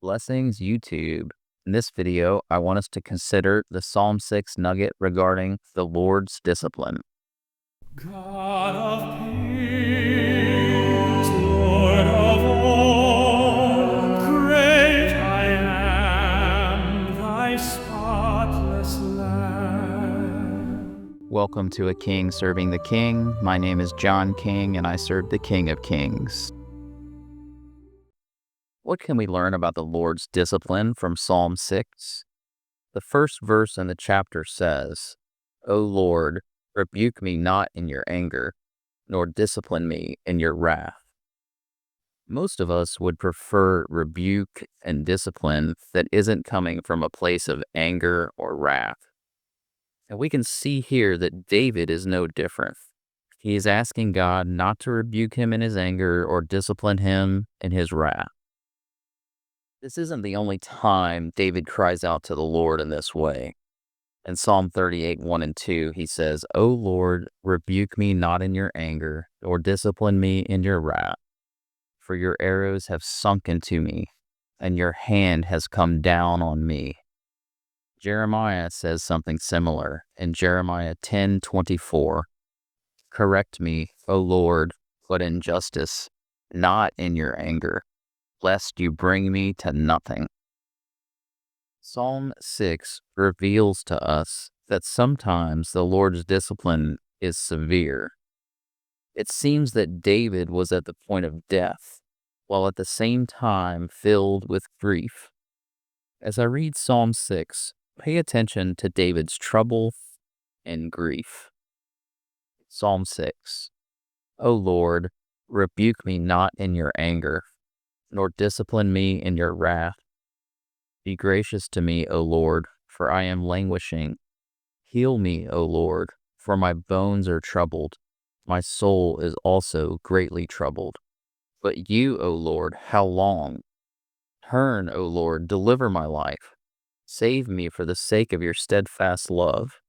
Blessings, YouTube. In this video, I want us to consider the Psalm 6 nugget regarding the Lord's discipline. God of peace, Lord of all, great I am, thy spotless Lamb. Welcome to A King Serving the King. My name is John King, and I serve the King of Kings. What can we learn about the Lord's discipline from Psalm 6? The first verse in the chapter says, "O Lord, rebuke me not in your anger, nor discipline me in your wrath." Most of us would prefer rebuke and discipline that isn't coming from a place of anger or wrath. And we can see here that David is no different. He is asking God not to rebuke him in his anger or discipline him in his wrath. This isn't the only time David cries out to the Lord in this way. In Psalm 38, 1 and 2, he says, "O Lord, rebuke me not in your anger, or discipline me in your wrath. For your arrows have sunk into me, and your hand has come down on me." Jeremiah says something similar in Jeremiah 10:24. "Correct me, O Lord, but in justice, not in your anger, lest you bring me to nothing." Psalm 6 reveals to us that sometimes the Lord's discipline is severe. It seems that David was at the point of death, while at the same time filled with grief. As I read Psalm 6, pay attention to David's trouble and grief. Psalm 6. "O Lord, rebuke me not in your anger, nor discipline me in your wrath. Be gracious to me, O Lord, for I am languishing. Heal me, O Lord, for my bones are troubled. My soul is also greatly troubled. But you, O Lord, how long? Turn, O Lord, deliver my life. Save me for the sake of your steadfast love.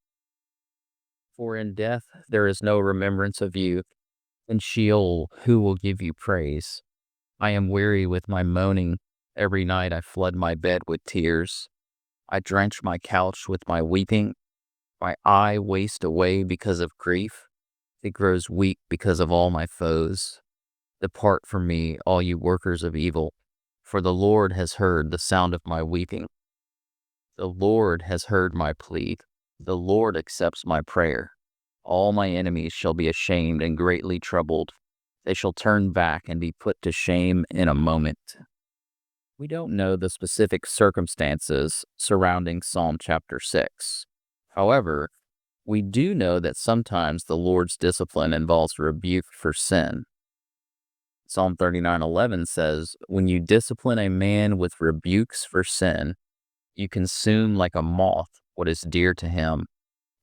For in death there is no remembrance of you. In Sheol, who will give you praise? I am weary with my moaning. Every night I flood my bed with tears. I drench my couch with my weeping. My eye wastes away because of grief. It grows weak because of all my foes. Depart from me, all you workers of evil, for the Lord has heard the sound of my weeping. The Lord has heard my plea. The Lord accepts my prayer. All my enemies shall be ashamed and greatly troubled. They shall turn back and be put to shame in a moment." We don't know the specific circumstances surrounding Psalm chapter 6. However, we do know that sometimes the Lord's discipline involves rebuke for sin. Psalm 39:11 says, "When you discipline a man with rebukes for sin, you consume like a moth what is dear to him.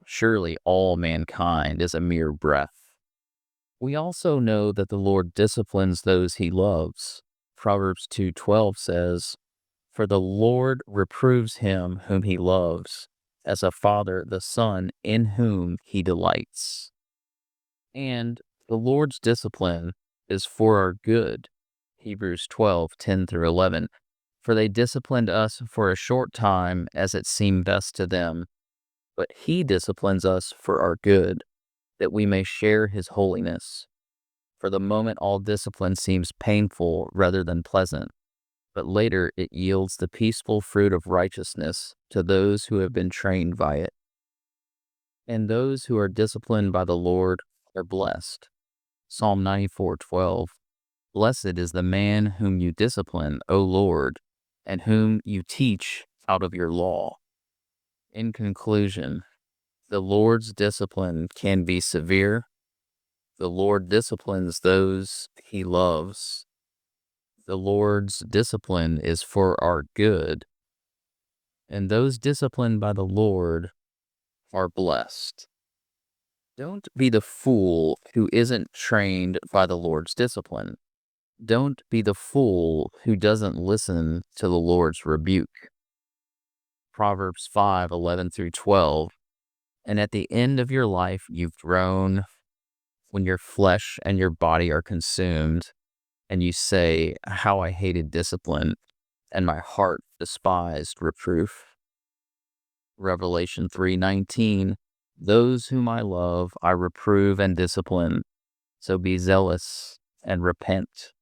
Surely all mankind is a mere breath." We also know that the Lord disciplines those he loves. Proverbs 2:12 says, "For the Lord reproves him whom he loves, as a father the son in whom he delights." And the Lord's discipline is for our good. Hebrews 12:10 through 11. "For they disciplined us for a short time as it seemed best to them, but he disciplines us for our good, that we may share his holiness. For the moment all discipline seems painful rather than pleasant, but later it yields the peaceful fruit of righteousness to those who have been trained by it. And those who are disciplined by the Lord are blessed." Psalm 94:12. "Blessed is the man whom you discipline, O Lord, and whom you teach out of your law." In conclusion, the Lord's discipline can be severe. The Lord disciplines those he loves. The Lord's discipline is for our good. And those disciplined by the Lord are blessed. Don't be the fool who isn't trained by the Lord's discipline. Don't be the fool who doesn't listen to the Lord's rebuke. Proverbs 5:11 through 12. "And at the end of your life you've grown, when your flesh and your body are consumed, and you say, 'How I hated discipline, and my heart despised reproof. Revelation 3:19, those whom I love I reprove and discipline, so be zealous and repent.